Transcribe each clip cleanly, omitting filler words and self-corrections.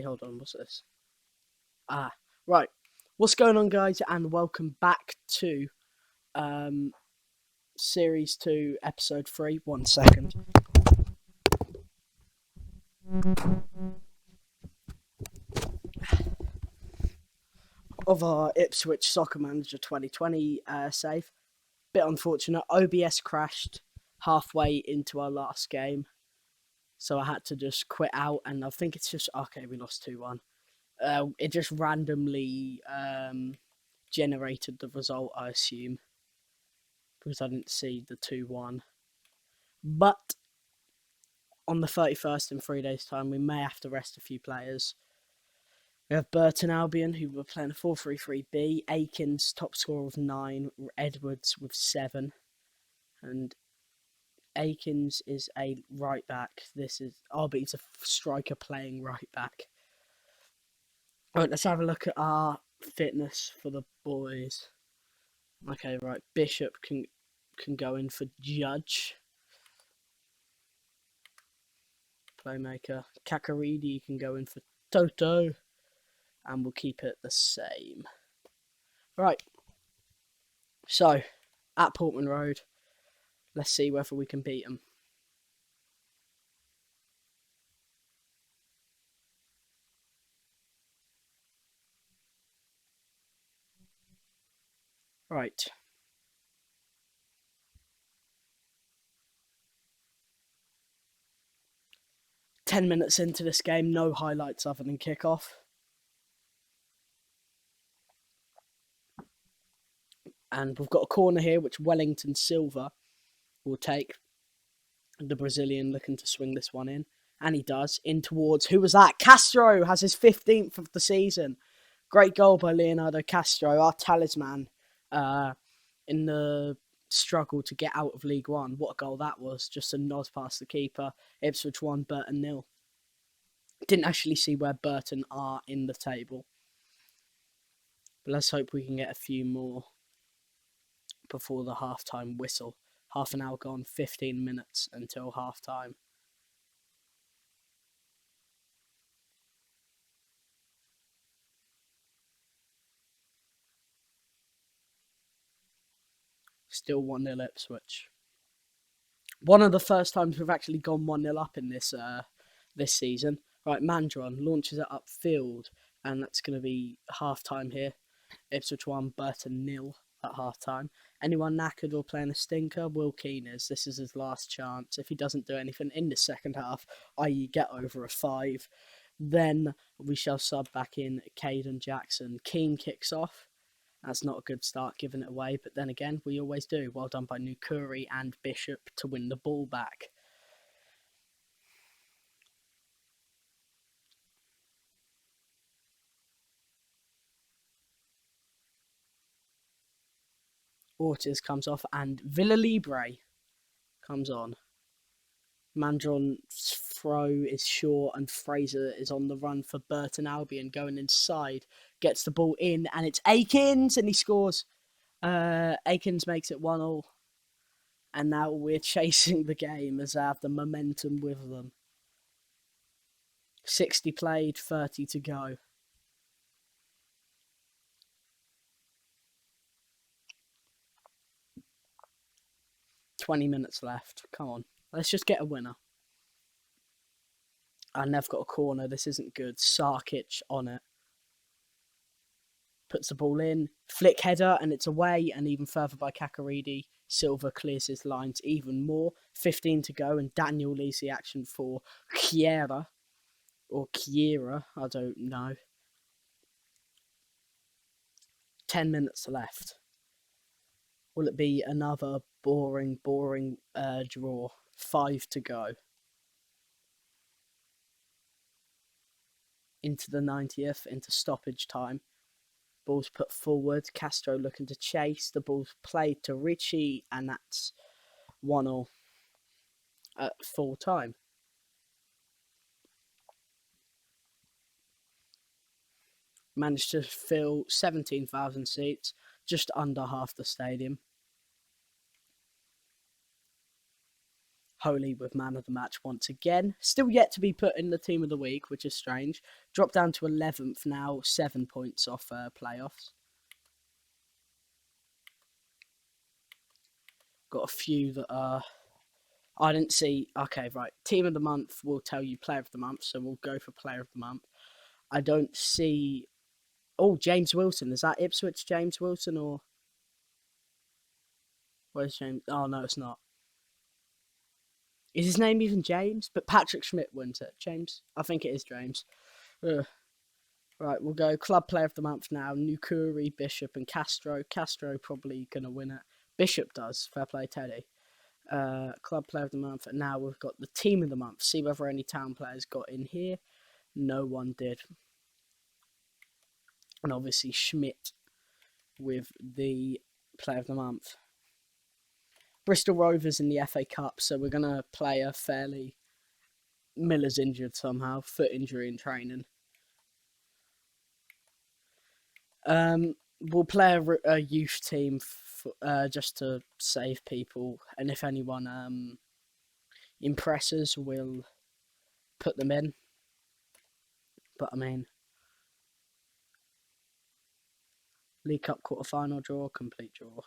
Hold on, what's this? Right. What's going on, guys, and welcome back to Series 2, Episode 3. 1 second. Of our Ipswich Soccer Manager 2020 save. Bit unfortunate. OBS crashed halfway into our last game, so I had to just quit out, and I think it's just... Okay, we lost 2-1. It just randomly generated the result, I assume, because I didn't see the 2-1. But on the 31st, in 3 days' time, we may have to rest a few players. We have Burton Albion, who were playing a 4-3-3-B, Akins, top scorer with 9, Edwards with 7, and Akins is a right back. This is he's a striker playing right back. Alright, let's have a look at our fitness for the boys. Okay, right, Bishop can go in for Judge. Playmaker. Kakaridi can go in for Toto. And we'll keep it the same. Right. So, at Portman Road, let's see whether we can beat them. Right. Ten minutes into this game, no highlights other than kickoff. And we've got a corner here, which Wellington Silva will take. The Brazilian looking to swing this one in. And he does. In towards... Who was that? Castro has his 15th of the season. Great goal by Leonardo Castro, our talisman, in the struggle to get out of League One. What a goal that was. Just a nod past the keeper. Ipswich 1, Burton 0. Didn't actually see where Burton are in the table. But let's hope we can get a few more before the half-time whistle. Half an hour gone, 15 minutes until half-time. Still 1-0 Ipswich. One of the first times we've actually gone 1-0 up in this season. Right, Mandron launches it upfield, and that's going to be half-time here. Ipswich 1, Burton 0 at half-time. Anyone knackered or playing a stinker? Will Keane is. This is his last chance. If he doesn't do anything in the second half, i.e. get over a 5, then we shall sub back in Caden Jackson. Keane kicks off. That's not a good start, giving it away, but then again, we always do. Well done by Nukuri and Bishop to win the ball back. Ortiz comes off and Villalibre comes on. Mandron's throw is short and Fraser is on the run for Burton Albion, going inside, gets the ball in, and it's Akins, and he scores. Akins makes it 1-0, and now we're chasing the game as they have the momentum with them. 60 played, 30 to go. $20 left. Come on, let's just get a winner. And they've got a corner. This isn't good. Sarkic on it. Puts the ball in. Flick header, and it's away. And even further by Kakaridi. Silva clears his lines even more. 15 to go, and Daniel leads the action for Kiera. Or Kiera, I don't know. 10 minutes left. Will it be another boring draw? 5 to go. Into the 90th, into stoppage time. Ball's put forward. Castro looking to chase. The ball's played to Richie, and that's 1-0 at full time. Managed to fill 17,000 seats, just under half the stadium. Holy with man of the match once again. Still yet to be put in the team of the week, which is strange. Dropped down to 11th now, 7 points off playoffs. Got a few that are... I didn't see... Okay, right. Team of the month will tell you player of the month, so we'll go for player of the month. I don't see... Oh, James Wilson. Is that Ipswich James Wilson or... Where's James? Oh, no, it's not. Is his name even James? But Patrick Schmidt wins it. James? I think it is James. Ugh. Right, we'll go club player of the month now. Nukuri, Bishop, and Castro. Castro probably going to win it. Bishop does. Fair play, Teddy. Club player of the month. And now we've got the team of the month. See whether any town players got in here. No one did. And obviously Schmidt with the player of the month. Bristol Rovers in the FA Cup, so we're going to play a fairly... Miller's injured somehow. Foot injury in training. We'll play a youth team just to save people, and if anyone impresses, we'll put them in. But I mean, League Cup quarter-final draw, complete draw.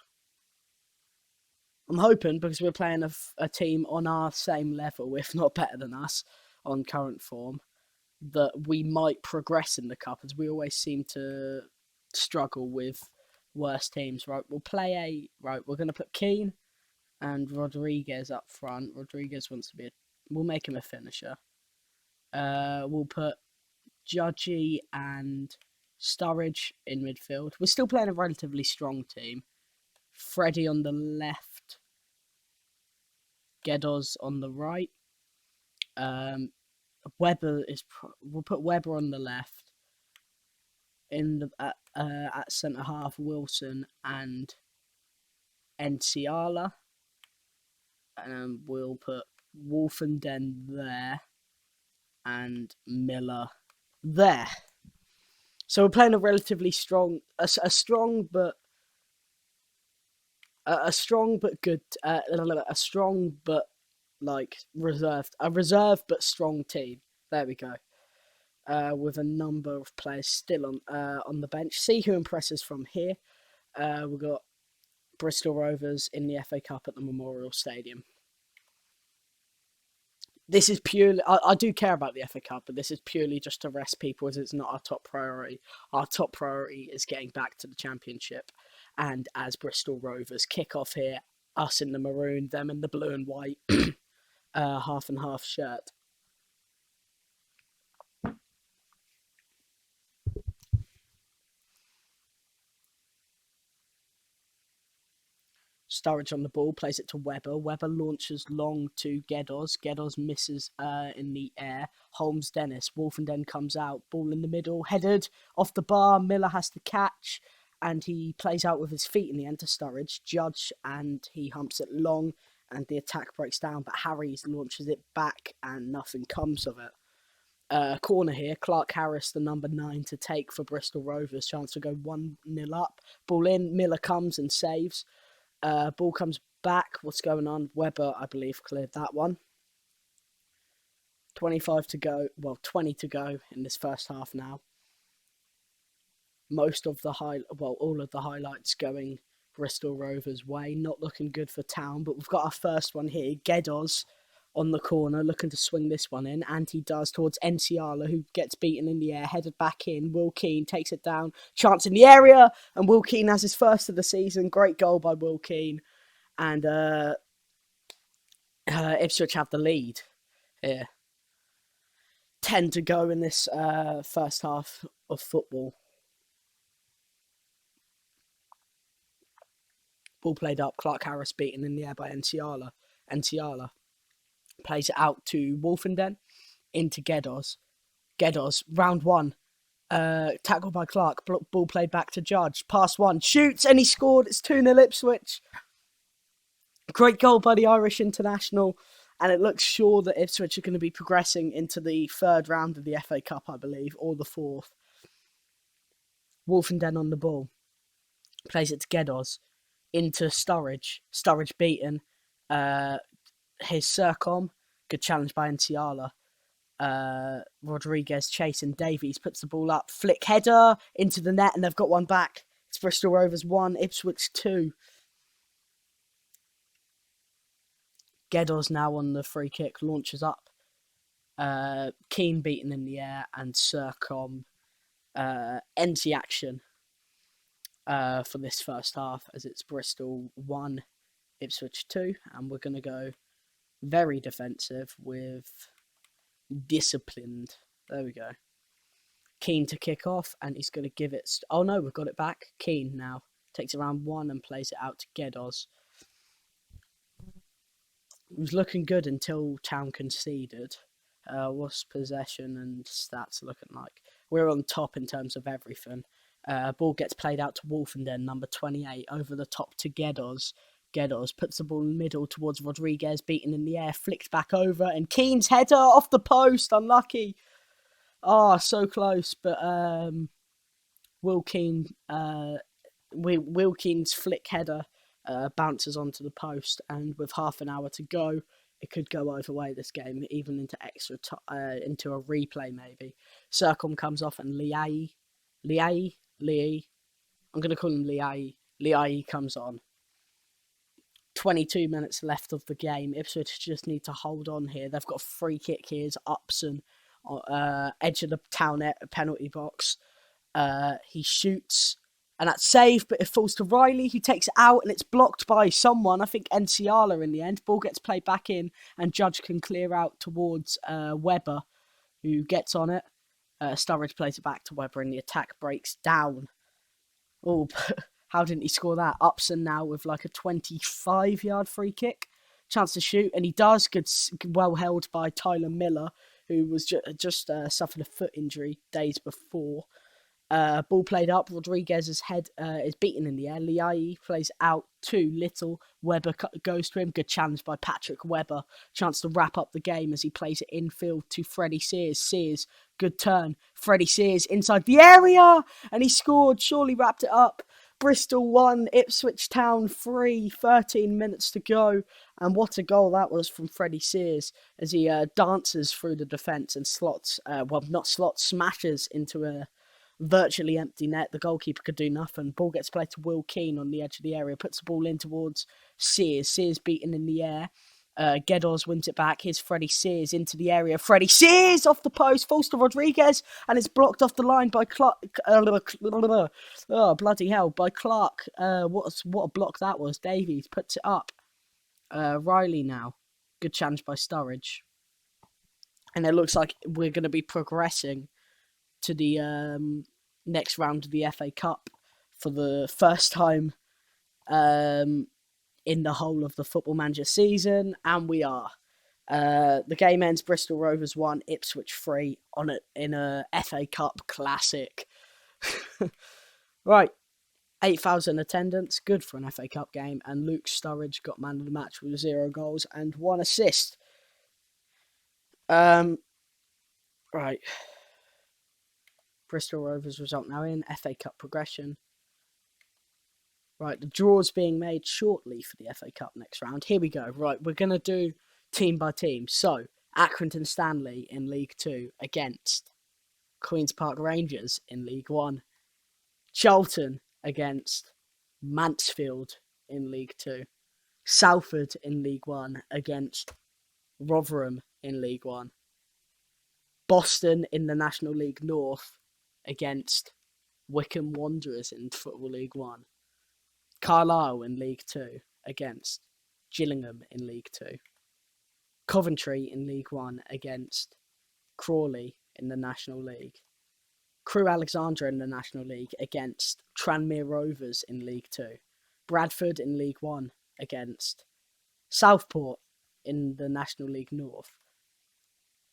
I'm hoping, because we're playing a team on our same level, if not better than us, on current form, that we might progress in the cup, as we always seem to struggle with worse teams. Right, we'll play we're going to put Keane and Rodriguez up front. Rodriguez wants to be we'll make him a finisher. We'll put Judgy and Sturridge in midfield. We're still playing a relatively strong team. Freddie on the left. Geddos on the right. Weber is... We'll put Weber on the left. In the at centre half, Wilson and Enciala. And we'll put Wolfenden there and Miller there. So we're playing a relatively strong, a strong but good, a strong but like reserved but strong team. There we go. With a number of players still on the bench. See who impresses from here. We've got Bristol Rovers in the FA Cup at the Memorial Stadium. This is purely... I do care about the FA Cup, but this is purely just to rest people, as it's not our top priority. Our top priority is getting back to the Championship. And as Bristol Rovers kick off here, us in the maroon, them in the blue and white, half and half shirt. Sturridge on the ball, plays it to Weber. Weber launches long to Geddos. Geddos misses in the air. Holmes Dennis. Wolfenden comes out. Ball in the middle. Headed off the bar. Miller has to catch. And he plays out with his feet in the end to Sturridge. Judge, and he humps it long. And the attack breaks down. But Harries launches it back and nothing comes of it. Corner here. Clark Harris, the number 9 to take for Bristol Rovers. Chance to go 1-0 up. Ball in. Miller comes and saves. Ball comes back. What's going on? Weber, I believe, cleared that one. 25 to go. Well, 20 to go in this first half now. Most of the all of the highlights going Bristol Rovers' way. Not looking good for Town, but we've got our first one here. Geddos on the corner, looking to swing this one in, and he does towards Enciala, who gets beaten in the air, headed back in. Will Keane takes it down, chance in the area, and Will Keane has his first of the season. Great goal by Will Keane, and Ipswich have the lead here. 10 to go in this first half of football. Ball played up, Clark Harris beaten in the air by Enciala. Enciala plays it out to Wolfenden, into Geddos. Geddos, round one. Tackled by Clark. Ball played back to Judge. Pass one. Shoots, and he scored. It's 2-0 Ipswich. Great goal by the Irish international. And it looks sure that Ipswich are going to be progressing into the third round of the FA Cup, I believe, or the fourth. Wolfenden on the ball. Plays it to Geddos. Into Sturridge. Sturridge beaten. His Sercom, good challenge by Ntiala. Rodriguez chasing Davies, puts the ball up, flick header into the net, and they've got one back. It's Bristol Rovers 1, Ipswich 2. Geddos now on the free kick, launches up. Keane beaten in the air, and Sercom ends the action for this first half, as it's Bristol 1, Ipswich 2, and we're going to go very defensive with disciplined. There we go. Keane to kick off, and he's going to give it. Oh no, we've got it back. Keane now takes around 1 and plays it out to Geddos. It was looking good until Town conceded. What's possession and stats looking like? We're on top in terms of everything. Ball gets played out to Wolfenden, number 28, over the top to Geddos. Geddos puts the ball in the middle towards Rodriguez, beaten in the air, flicked back over, and Keane's header off the post, unlucky. Oh, so close, but Will Keane's flick header bounces onto the post, and with half an hour to go, it could go either way this game, even into into a replay maybe. Sercom comes off, and Lee, I'm going to call him Liai comes on. 22 minutes left of the game. Ipswich just need to hold on here. They've got a free kick here. It's Upson, edge of the Town penalty box. He shoots, and that's saved, but it falls to Riley, who takes it out, and it's blocked by someone, I think Ntiala in the end. Ball gets played back in, and Judge can clear out towards Webber, who gets on it. Sturridge plays it back to Webber, and the attack breaks down. Oh, how didn't he score that? Upson now with like a 25-yard free kick. Chance to shoot, and he does. Good, well held by Tyler Miller, who was just suffered a foot injury days before. Ball played up. Rodriguez's head is beaten in the air. Liai plays out to Little. Webber goes to him. Good challenge by Patrick Webber. Chance to wrap up the game as he plays it infield to Freddie Sears. Sears, good turn. Freddie Sears inside the area, and he scored. Surely wrapped it up. Bristol 1, Ipswich Town 3, 13 minutes to go. And what a goal that was from Freddie Sears as he dances through the defence and smashes into a virtually empty net. The goalkeeper could do nothing. Ball gets played to Will Keane on the edge of the area, puts the ball in towards Sears. Sears beaten in the air. Geddos wins it back. Here's Freddie Sears into the area. Freddie Sears off the post, falls to Rodriguez, and it's blocked off the line by Clark. Oh, bloody hell, by Clark. What a block that was. Davies puts it up. Riley now. Good challenge by Sturridge. And it looks like we're going to be progressing to the next round of the FA Cup for the first time in the whole of the Football Manager season, and we are. The game ends Bristol Rovers 1, Ipswich 3 in a FA Cup classic. Right, 8,000 attendance, good for an FA Cup game, and Luke Sturridge got man of the match with 0 goals and 1 assist. Right. Bristol Rovers result now in FA Cup progression. Right, the draw's being made shortly for the FA Cup next round. Here we go. Right, we're going to do team by team. So, Accrington Stanley in League 2 against Queen's Park Rangers in League 1. Charlton against Mansfield in League 2. Salford in League 1 against Rotherham in League 1. Boston in the National League North against Wycombe Wanderers in Football League 1. Carlisle in League 2 against Gillingham in League 2. Coventry in League 1 against Crawley in the National League. Crewe Alexandra in the National League against Tranmere Rovers in League 2. Bradford in League 1 against Southport in the National League North.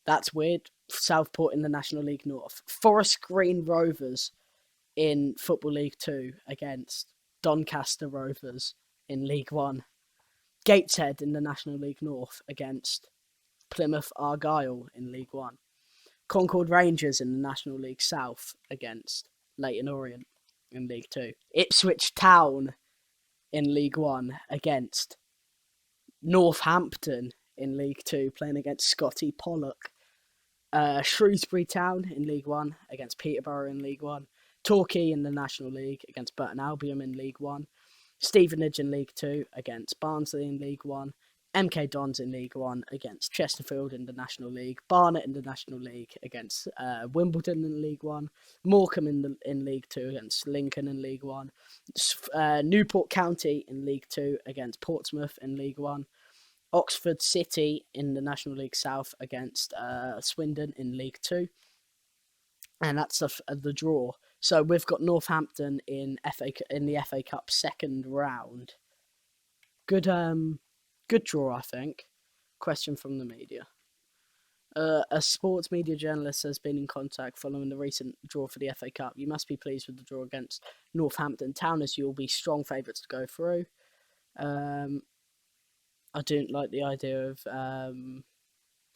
That's weird. Southport in the National League North. Forest Green Rovers in Football League 2 against Doncaster Rovers in League 1. Gateshead in the National League North against Plymouth Argyle in League 1. Concord Rangers in the National League South against Leyton Orient in League 2. Ipswich Town in League 1 against Northampton in League Two, playing against Scotty Pollock. Shrewsbury Town in League One against Peterborough in League One. Torquay in the National League against Burton Albion in League One. Stevenage in League Two against Barnsley in League One. MK Dons in League One against Chesterfield in the National League. Barnet in the National League against Wimbledon in League One. Morecambe in League Two against Lincoln in League One. Newport County in League Two against Portsmouth in League One. Oxford City in the National League South against Swindon in League Two. And that's the draw. So we've got Northampton in the FA Cup second round. Good draw, I think. Question from the media. A sports media journalist has been in contact following the recent draw for the FA Cup. You must be pleased with the draw against Northampton Town, as you'll be strong favourites to go through. I don't like the idea of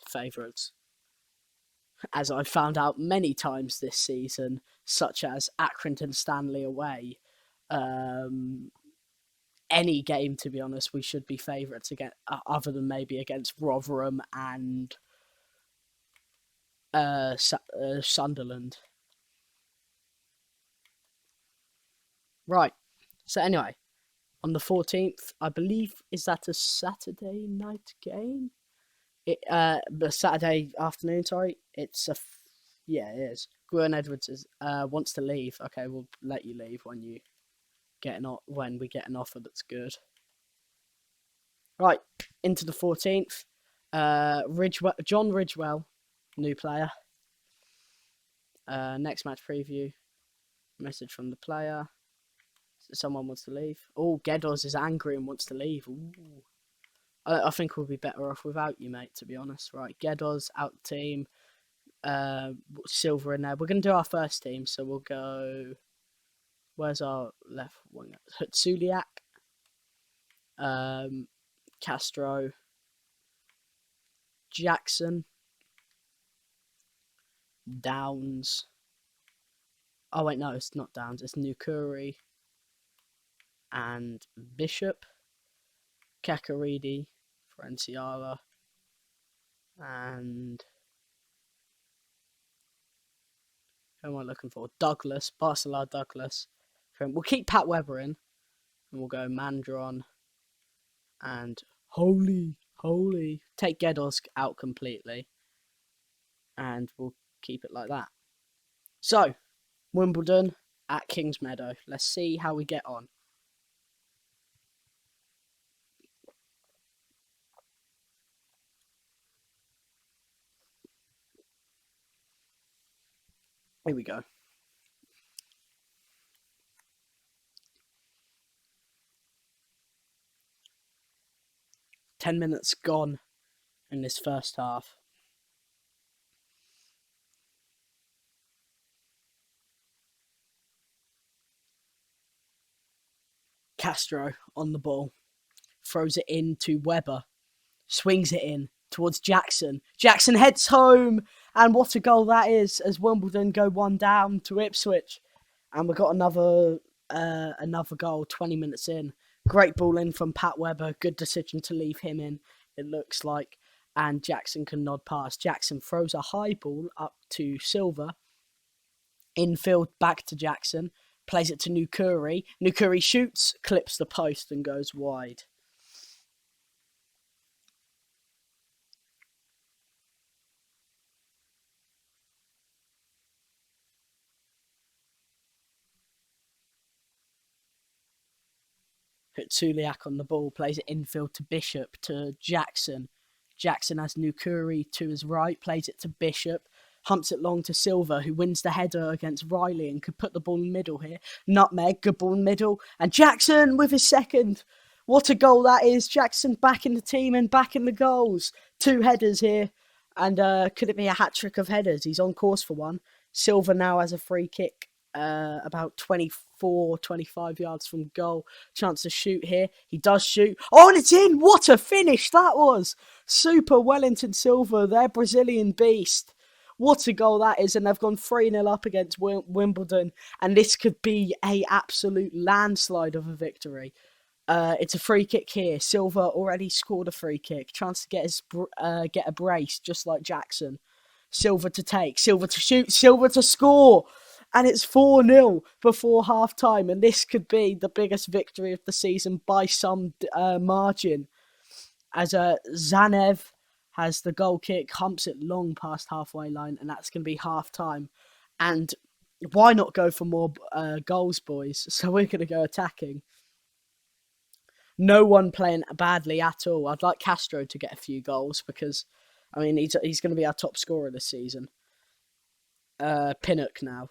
favourites, as I've found out many times this season, such as Accrington Stanley away. Any game, to be honest, we should be favourites against, other than maybe against Rotherham and Sunderland. Right. So anyway, on the 14th, I believe, is that a Saturday night game? The Saturday afternoon, sorry. It's yeah, it is. Gwyn Edwards wants to leave. Okay, we'll let you leave when we get an offer that's good. Right, into the 14th. John Ridgewell, new player. Next match preview. Message from the player. Someone wants to leave. Oh, Geddos is angry and wants to leave. Ooh. I think we'll be better off without you, mate, to be honest. Right, Geddos out the team. Silver in there. We're going to do our first team, so we'll go... Where's our left winger? Hutsuliak. Castro. Jackson. Downs. Oh, wait, no, it's not Downs. It's Nukuri. And Bishop. Kakaridi. Franciala. And... who am I looking for? Douglas. Barcelona Douglas. We'll keep Pat Webber in. And we'll go Mandron. And Holy. Take Geddos out completely. And we'll keep it like that. So, Wimbledon at Kingsmeadow. Let's see how we get on. Here we go. Ten minutes gone in this first half. Castro on the ball. Throws it in to Webber. Swings it in towards Jackson. Jackson heads home. And what a goal that is, as Wimbledon go 1-down to Ipswich. And we've got another goal 20 minutes in. Great ball in from Pat Webber. Good decision to leave him in, it looks like. And Jackson can nod past. Jackson throws a high ball up to Silver. Infield back to Jackson. Plays it to Nukuri. Nukuri shoots, clips the post and goes wide. Hutsuliak on the ball, plays it infield to Bishop, to Jackson. Jackson has Nukuri to his right, plays it to Bishop, humps it long to Silver, who wins the header against Riley and could put the ball in the middle here. Nutmeg, good ball in the middle, and Jackson with his second. What a goal that is. Jackson back in the team and back in the goals. 2 headers here, and could it be a hat-trick of headers? He's on course for one. Silver now has a free kick. About 24, 25 yards from goal. Chance to shoot here. He does shoot. Oh, and it's in! What a finish that was! Super Wellington Silva, their Brazilian beast. What a goal that is. And they've gone 3-0 up against Wimbledon. And this could be a absolute landslide of a victory. It's a free kick here. Silva already scored a free kick. Chance to get a brace, just like Jackson. Silva to take. Silva to shoot. Silva to score. And it's 4-0 before half time. And this could be the biggest victory of the season by some margin. As Zanev has the goal kick, humps it long past halfway line. And that's going to be half time. And why not go for more goals, boys? So we're going to go attacking. No one playing badly at all. I'd like Castro to get a few goals because, I mean, he's going to be our top scorer this season. Pinnock now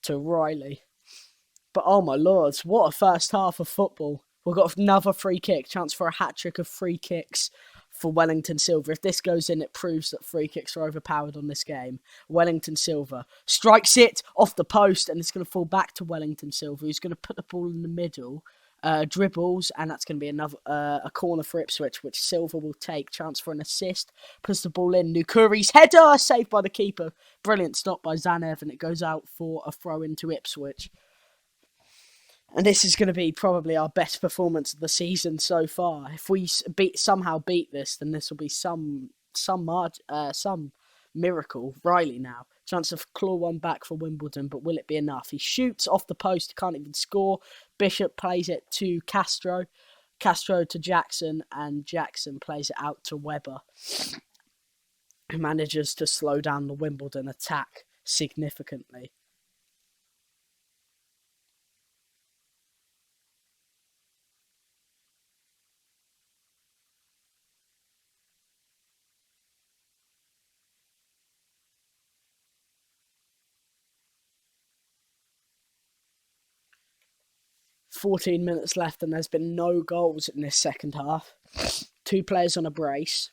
to Riley. But oh my lords, what a first half of football. We've got another free kick, chance for a hat-trick of free kicks for Wellington Silva. If this goes in, it proves that free kicks are overpowered on this game. Wellington Silva strikes it off the post, and it's going to fall back to Wellington Silva, who's going to put the ball in the middle, dribbles, and that's going to be another a corner for Ipswich, which Silva will take. Chance for an assist, puts the ball in. Nukuri's header, saved by the keeper. Brilliant stop by Zanev, and it goes out for a throw into Ipswich. And this is going to be probably our best performance of the season so far. If we somehow beat this, then this will be some miracle. Riley now. Chance to claw one back for Wimbledon, but will it be enough? He shoots off the post, can't even score. Bishop plays it to Castro. Castro to Jackson, and Jackson plays it out to Webber, who manages to slow down the Wimbledon attack significantly. "14 minutes left, and there's been no goals in this second half. Two players on a brace.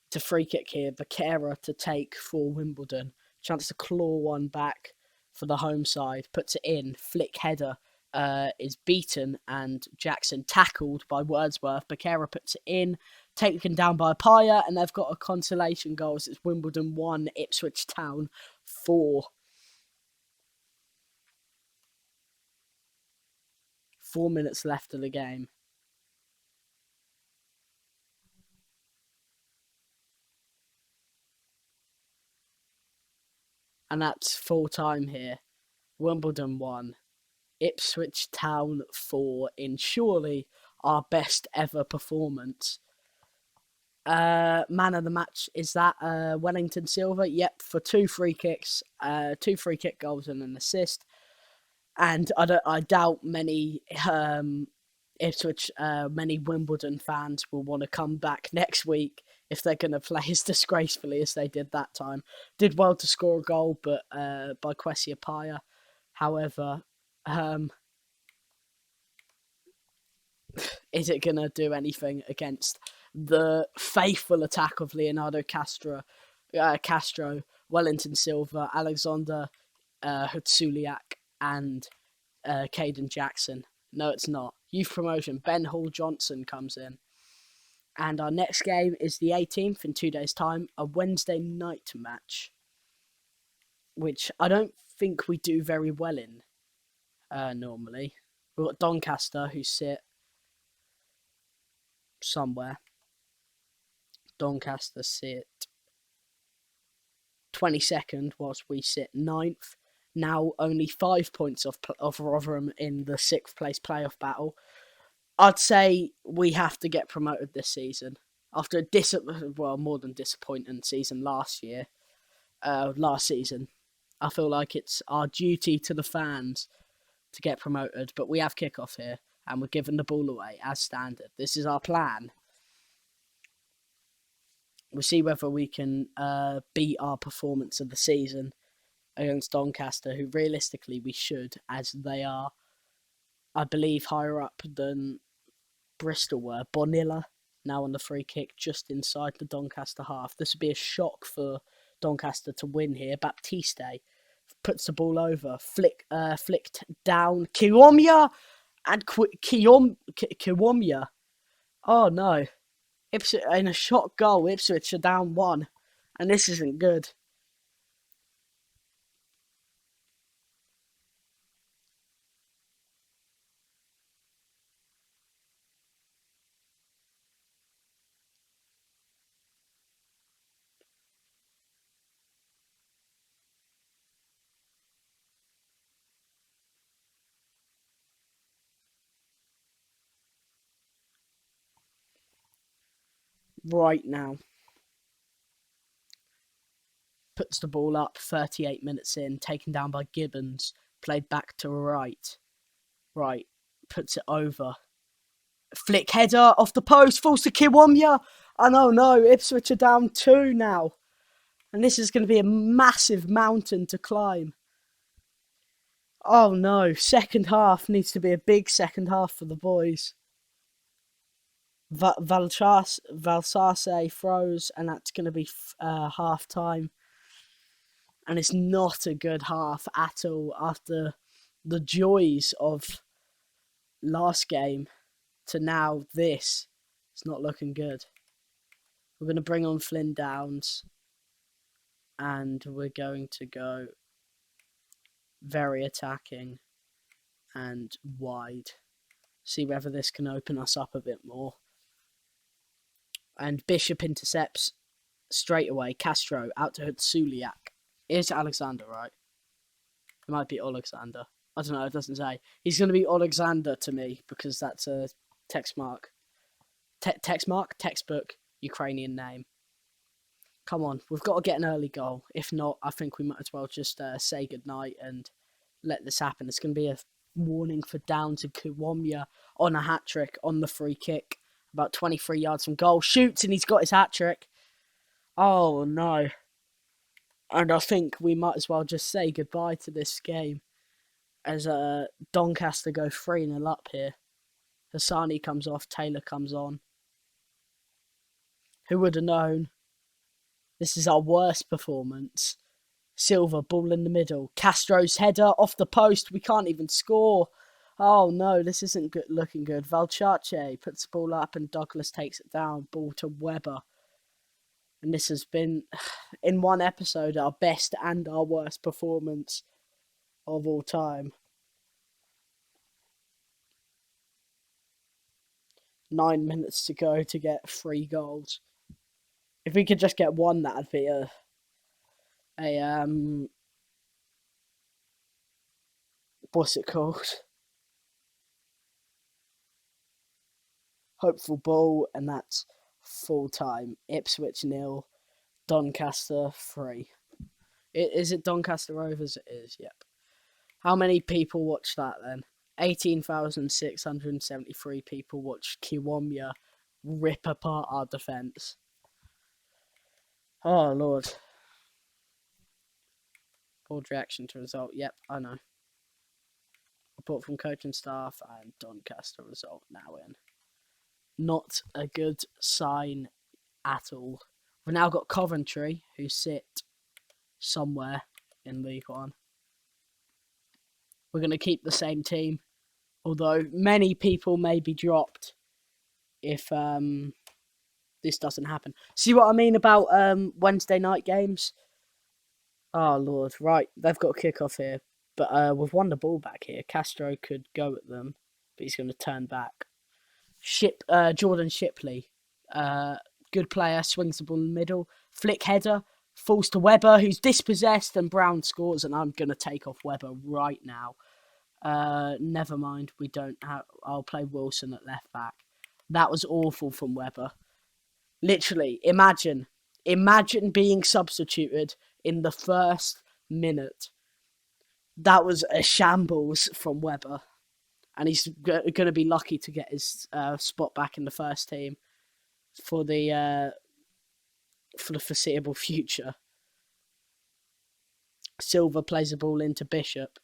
It's a free kick here. Vaquera to take for Wimbledon. Chance to claw one back for the home side. Puts it in. Flick header is beaten, and Jackson tackled by Wordsworth. Vaquera puts it in. Taken down by Paya, and they've got a consolation goal. It's Wimbledon 1, Ipswich Town 4. 4 minutes left of the game. And that's full time here. Wimbledon 1, Ipswich Town 4 in surely our best ever performance. Man of the match is that Wellington Silva. Yep, for two free kicks, 2 free kick goals and an assist. And I doubt many Ipswich, many Wimbledon fans will want to come back next week if they're going to play as disgracefully as they did that time. Did well to score a goal, but by Kwesi Appiah. However, is it going to do anything against the faithful attack of Leonardo Castro, Wellington Silva, Alexander Hutsuliak, and Caden Jackson? No, it's not. Youth promotion, Ben Hall-Johnson comes in. And our next game is the 18th in 2 days' time, a Wednesday night match, which I don't think we do very well in normally. We've got Doncaster, who sit somewhere. Doncaster sit 22nd, whilst we sit 9th. Now only 5 points off Rotherham in the 6th place playoff battle. I'd say we have to get promoted this season. After a more than disappointing season last season. I feel like it's our duty to the fans to get promoted, but we have kickoff here, and we're giving the ball away as standard. This is our plan. We'll see whether we can beat our performance of the season against Doncaster, who realistically we should, as they are, I believe, higher up than Bristol were. Bonilla now on the free kick just inside the Doncaster half. This would be a shock for Doncaster to win here. Baptiste puts the ball over, flicked down. Kiwomya and Kiwomya. Oh no. Ipswich, in a shot goal, Ipswich are down 1. And this isn't good. right now. Puts the ball up 38 minutes in, taken down by Gibbons, played back to right. Right, puts it over. Flick header off the post, falls to Kiwomya. And oh no, Ipswich are down 2 now. And this is going to be a massive mountain to climb. Oh no, second half needs to be a big second half for the boys. Valsase throws, and that's going to be half time. And it's not a good half at all after the joys of last game to now this. It's not looking good. We're going to bring on Flynn Downs, and we're going to go very attacking and wide. See whether this can open us up a bit more. And Bishop intercepts straight away. Castro out to Hutsuliak. Is Alexander right? It might be Alexander. I don't know, it doesn't say. He's going to be Alexander to me because that's a textbook Ukrainian name. Come on, we've got to get an early goal. If not, I think we might as well just say goodnight and let this happen. It's going to be a warning for Downs and Kiwomya on a hat-trick on the free kick. About 23 yards from goal. Shoots and he's got his hat-trick. Oh, no. And I think we might as well just say goodbye to this game as Doncaster go 3-0 up here. Hassani comes off, Taylor comes on. Who would have known? This is our worst performance. Silva, ball in the middle. Castro's header off the post. We can't even score. Oh no, this isn't good, looking good. Valchace puts the ball up and Douglas takes it down. Ball to Webber. And this has been, in one episode, our best and our worst performance of all time. 9 minutes to go to get 3 goals. If we could just get one, that'd be a what's it called? Hopeful ball, and that's full time. Ipswich 0, Doncaster 3. Is it Doncaster Rovers? It is, yep. How many people watched that then? 18,673 people watched Kiwomya rip apart our defence. Oh, Lord. Board reaction to result. Yep, I know. Report from coach and staff and Doncaster result now in. Not a good sign at all. We've now got Coventry, who sit somewhere in League One. We're going to keep the same team, although many people may be dropped if this doesn't happen. See what I mean about Wednesday night games? Oh, Lord. Right, they've got a kick-off here. But we've won the ball back here. Castro could go at them, but he's going to turn back. Jordan Shipley, good player, swings the ball in the middle. Flick header, falls to Webber, who's dispossessed, and Brown scores, and I'm going to take off Webber right now. Never mind, we don't have... I'll play Wilson at left back. That was awful from Webber. Literally, imagine being substituted in the first minute. That was a shambles from Webber. And he's going to be lucky to get his spot back in the first team for the foreseeable future. Silva plays the ball into Bishop.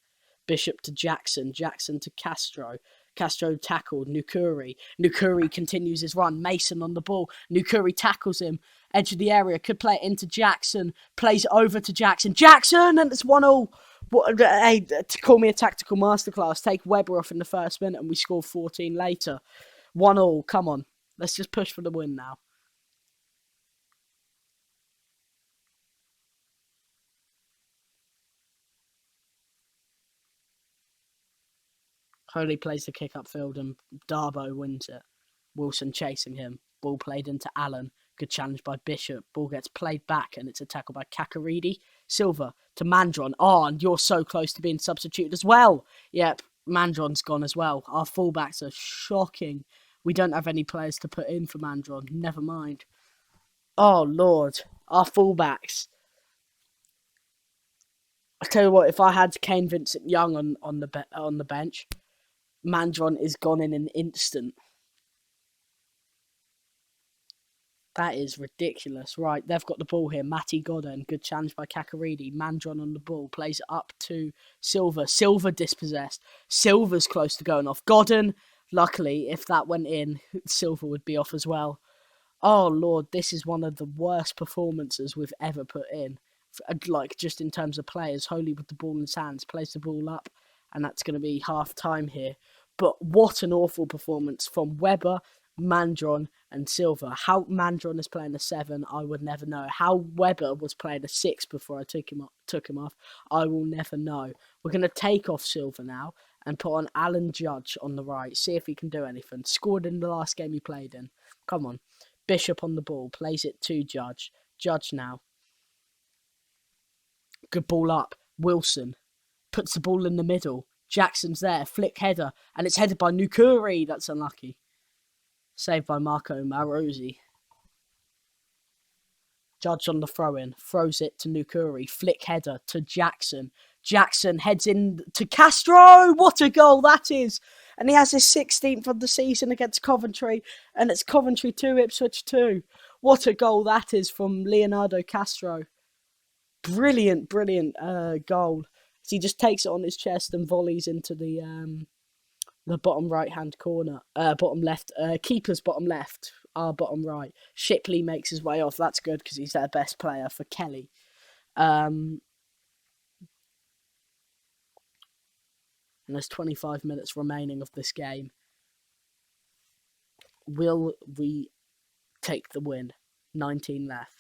Bishop to Jackson. Jackson to Castro. Castro tackled Nukuri. Nukuri continues his run. Mason on the ball. Nukuri tackles him. Edge of the area. Could play it into Jackson. Plays over to Jackson. Jackson! And it's 1-1. Hey, to call me a tactical masterclass, take Webber off in the first minute and we score 14 later. 1-1. Come on. Let's just push for the win now. Holy plays the kick upfield and Darbo wins it. Wilson chasing him. Ball played into Allen. Good challenge by Bishop. Ball gets played back and it's a tackle by Kakaridi. Silva to Mandron. Oh, and you're so close to being substituted as well. Yep, Mandron's gone as well. Our fullbacks are shocking. We don't have any players to put in for Mandron. Never mind. Oh, Lord. Our fullbacks. I tell you what, if I had Kane Vincent Young on the bench, Mandron is gone in an instant. That is ridiculous. Right, they've got the ball here. Matty Godden, good challenge by Kakaridi. Mandron on the ball, plays it up to Silva. Silva dispossessed. Silva's close to going off. Godden, luckily, if that went in, Silva would be off as well. Oh, Lord, this is one of the worst performances we've ever put in. Like, just in terms of players. Holy with the ball in his hands, plays the ball up, and that's going to be half time here. But what an awful performance from Webber, Mandron, and Silva. How Mandron is playing a 7, I would never know. How Webber was playing a 6 before I took him off, I will never know. We're going to take off Silva now and put on Alan Judge on the right. See if he can do anything. Scored in the last game he played in. Come on. Bishop on the ball, plays it to Judge. Judge now. Good ball up. Wilson puts the ball in the middle. Jackson's there. Flick header. And it's headed by Nukuri. That's unlucky. Saved by Marco Marosi. Judge on the throw-in. Throws it to Nukuri. Flick header to Jackson. Jackson heads in to Castro. What a goal that is. And he has his 16th of the season against Coventry. And it's Coventry 2, Ipswich 2. What a goal that is from Leonardo Castro. Brilliant goal. He just takes it on his chest and volleys into the bottom right-hand corner. Bottom left. Keeper's bottom left. Our bottom right. Shipley makes his way off. That's good because he's their best player for Kelly. And there's 25 minutes remaining of this game. Will we take the win? 19 left.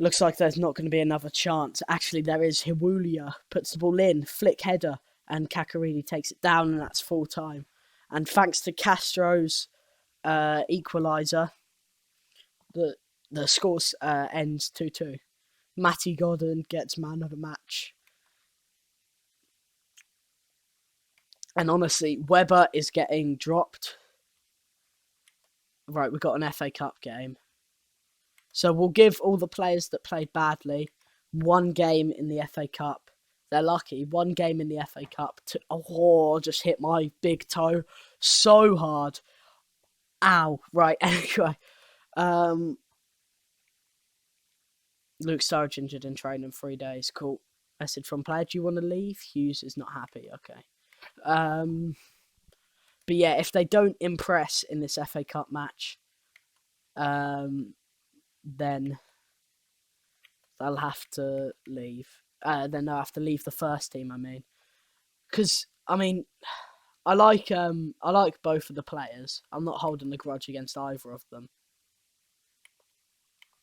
Looks like there's not going to be another chance. Actually, there is. Hiwulia puts the ball in, flick header, and Kakarini takes it down, and that's full time. And thanks to Castro's equaliser, the score ends 2-2. Matty Godden gets man of the match. And honestly, Webber is getting dropped. Right, we've got an FA Cup game. So we'll give all the players that played badly one game in the FA Cup. They're lucky. One game in the FA Cup. Just hit my big toe so hard. Ow. Right, anyway. Luke Sturridge injured in training 3 days. Cool. Message from player. Do you want to leave? Hughes is not happy. Okay. But yeah, if they don't impress in this FA Cup match, then they'll have to leave. Then they'll have to leave the first team. I mean, because I like both of the players. I'm not holding a grudge against either of them.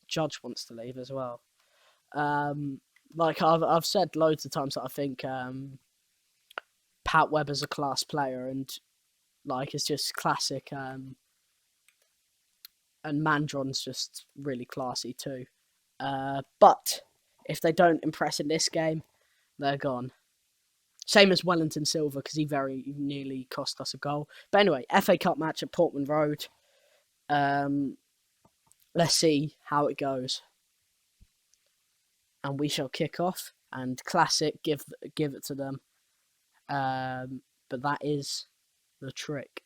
Judge wants to leave as well. Like I've said loads of times that I think Pat Webber's a class player, and like it's just classic. And Mandron's just really classy too. But if they don't impress in this game, they're gone. Same as Wellington Silva, because he very nearly cost us a goal. But anyway, FA Cup match at Portman Road. Let's see how it goes. And we shall kick off. And Classic, give it to them. But that is the trick.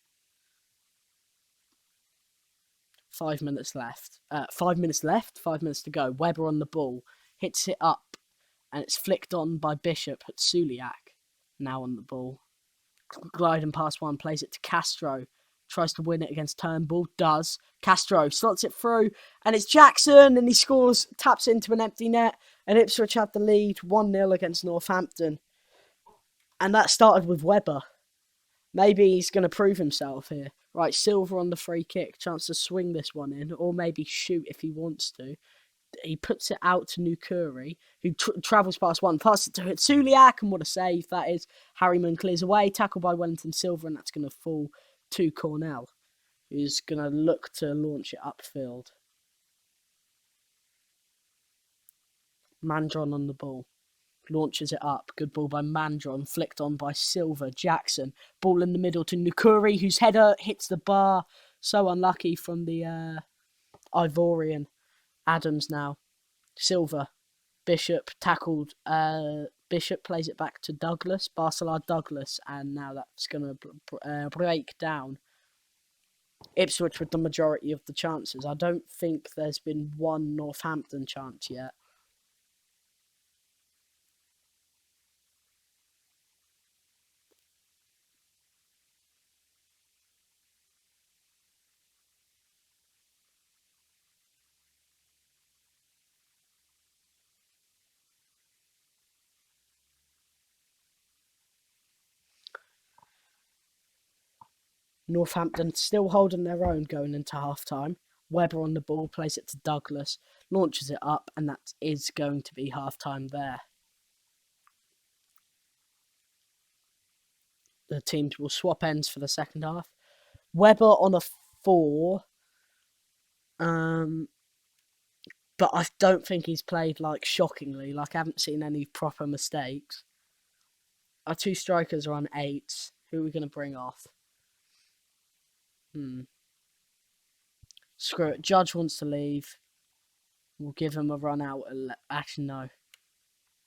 5 minutes left. 5 minutes left. 5 minutes to go. Webber on the ball. Hits it up. And it's flicked on by Bishop at Suliak. Now on the ball. Gliding past one. Plays it to Castro. Tries to win it against Turnbull. Does. Castro slots it through. And it's Jackson. And he scores. Taps into an empty net. And Ipswich had the lead. 1-0 against Northampton. And that started with Webber. Maybe he's going to prove himself here. Right, Silva on the free kick. Chance to swing this one in. Or maybe shoot if he wants to. He puts it out to Nukuri, who travels past one. Passes it to Suliak. And what a save that is. Harriman clears away. Tackled by Wellington Silva. And that's going to fall to Cornell, who's going to look to launch it upfield. Mandron on the ball. Launches it up. Good ball by Mandron. Flicked on by Silver. Jackson. Ball in the middle to Nukuri, whose header hits the bar. So unlucky from the Ivorian. Adams now. Silver. Bishop tackled. Bishop plays it back to Douglas. Barcelona Douglas. And now that's going to break down. Ipswich with the majority of the chances. I don't think there's been one Northampton chance yet. Northampton still holding their own going into half-time. Webber on the ball, plays it to Douglas, launches it up, and that is going to be half-time there. The teams will swap ends for the second half. Webber on a 4. But I don't think he's played, shockingly. I haven't seen any proper mistakes. Our 2 strikers are on 8s. Who are we going to bring off? Screw it. Judge wants to leave. We'll give him a run out. Actually, no.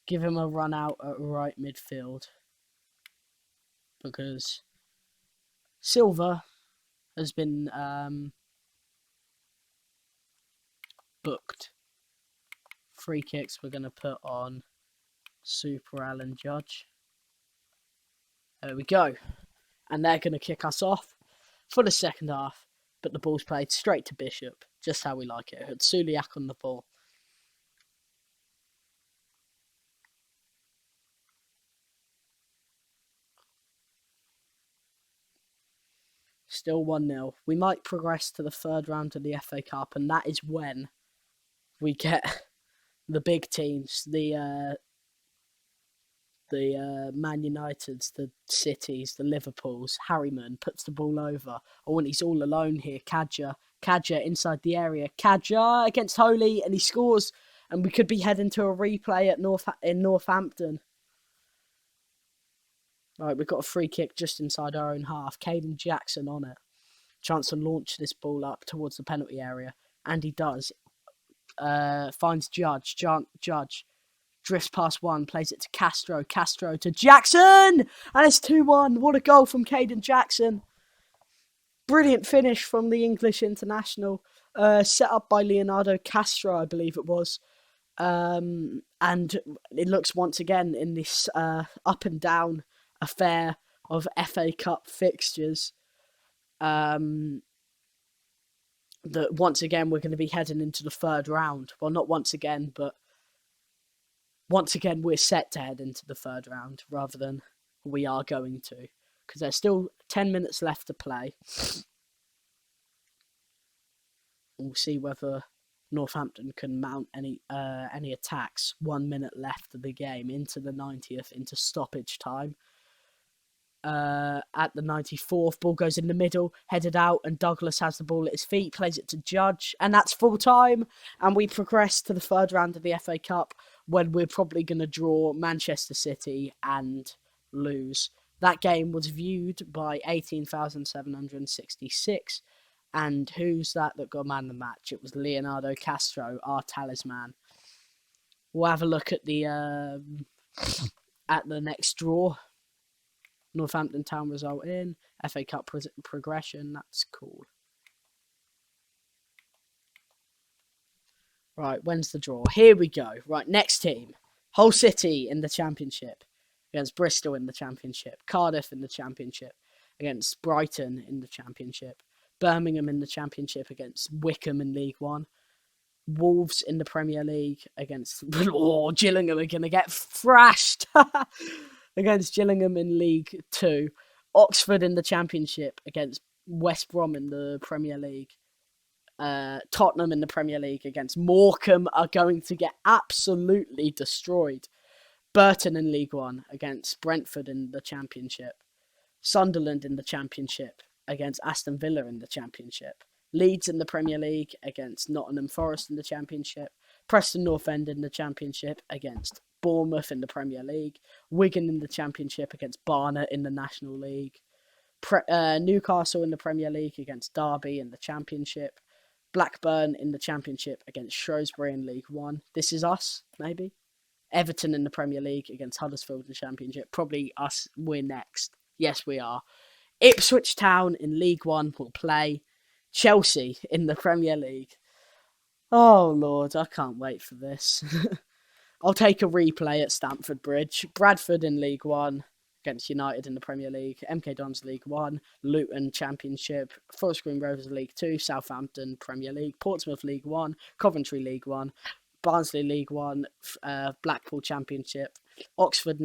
Give him a run out at right midfield. Because Silver has been booked. Free kicks we're going to put on Super Alan Judge. There we go. And they're going to kick us off for the second half. But the ball's played straight to Bishop. Just how we like it. Had Suliak on the ball. Still 1-0. We might progress to the third round of the FA Cup. And that is when we get the big teams. The Man Uniteds, the Cities, the Liverpools. Harriman puts the ball over. Oh, and he's all alone here. Kadja inside the area. Kadja against Holy, and he scores. And we could be heading to a replay at Northampton. Right, we've got a free kick just inside our own half. Caden Jackson on it. Chance to launch this ball up towards the penalty area. And he does. Finds Judge. Judge. Drifts past one, plays it to Castro to Jackson! And it's 2-1. What a goal from Caden Jackson. Brilliant finish from the English international. Set up by Leonardo Castro, I believe it was. And it looks once again in this up and down affair of FA Cup fixtures. That once again we're going to be heading into the third round. Well, not once again, but once again, we're set to head into the third round rather than we are going to. Because there's still 10 minutes left to play. We'll see whether Northampton can mount any attacks. 1 minute left of the game into the 90th, into stoppage time. At the 94th, ball goes in the middle, headed out, and Douglas has the ball at his feet, plays it to Judge, and that's full time. And we progress to the third round of the FA Cup, when we're probably going to draw Manchester City and lose. That game was viewed by 18,766, and who's that got man of the match? It was Leonardo Castro, our talisman. We'll have a look at the next draw. Northampton Town result in. FA Cup progression. That's cool. Right, when's the draw? Here we go. Right, next team. Hull City in the Championship. Against Bristol in the Championship. Cardiff in the Championship. Against Brighton in the Championship. Birmingham in the Championship against Wickham in League One. Wolves in the Premier League against... Oh, Gillingham are going to get thrashed. Against Gillingham in League 2. Oxford in the Championship against West Brom in the Premier League. Tottenham in the Premier League against Morecambe are going to get absolutely destroyed. Burton in League 1 against Brentford in the Championship. Sunderland in the Championship against Aston Villa in the Championship. Leeds in the Premier League against Nottingham Forest in the Championship. Preston North End in the Championship against Bournemouth in the Premier League. Wigan in the Championship against Barnet in the National League. Newcastle in the Premier League against Derby in the Championship. Blackburn in the Championship against Shrewsbury in League One. This is us, maybe. Everton in the Premier League against Huddersfield in the Championship. Probably us, we're next. Yes, we are. Ipswich Town in League One will play Chelsea in the Premier League. Oh, Lord, I can't wait for this. I'll take a replay at Stamford Bridge. Bradford in League One against United in the Premier League. MK Dons League One. Luton Championship. Forest Green Rovers League Two. Southampton Premier League. Portsmouth League One. Coventry League One. Barnsley League One. Blackpool Championship. Oxford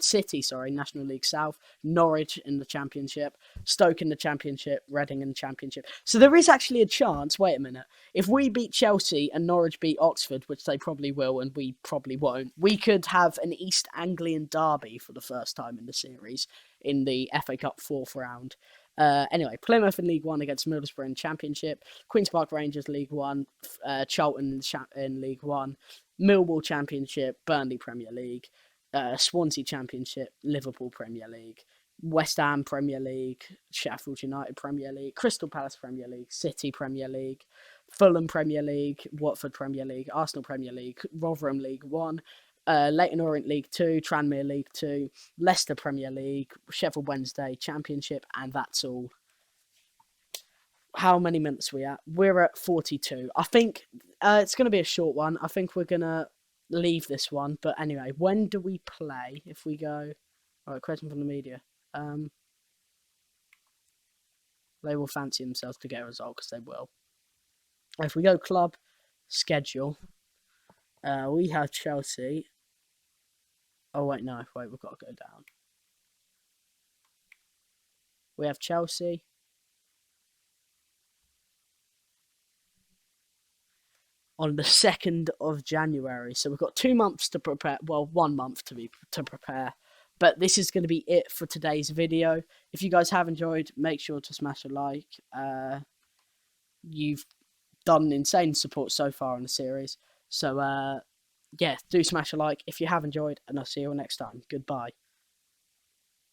City, National League South, Norwich in the Championship, Stoke in the Championship, Reading in the Championship. So there is actually a chance, wait a minute, if we beat Chelsea and Norwich beat Oxford, which they probably will and we probably won't, we could have an East Anglian derby for the first time in the series in the FA Cup fourth round. Anyway, Plymouth in League One against Middlesbrough in Championship, Queen's Park Rangers League One, Charlton in League One, Millwall Championship, Burnley Premier League, Swansea Championship, Liverpool Premier League, West Ham Premier League, Sheffield United Premier League, Crystal Palace Premier League, City Premier League, Fulham Premier League, Watford Premier League, Arsenal Premier League, Rotherham League 1, Leyton Orient League 2, Tranmere League 2, Leicester Premier League, Sheffield Wednesday Championship, and that's all. How many minutes are we at? We're at 42. I think it's going to be a short one. I think we're going to leave this one. But anyway, when do we play? If we go... All right, question from the media. They will fancy themselves to get a result because they will. If we go club schedule, we have Chelsea. Oh, wait, no. Wait, we've got to go down. We have Chelsea. On the 2nd of January. So we've got 2 months to prepare. Well, 1 month to prepare. But this is going to be it for today's video. If you guys have enjoyed, make sure to smash a like. You've done insane support so far in the series. So, yeah, do smash a like if you have enjoyed. And I'll see you all next time. Goodbye.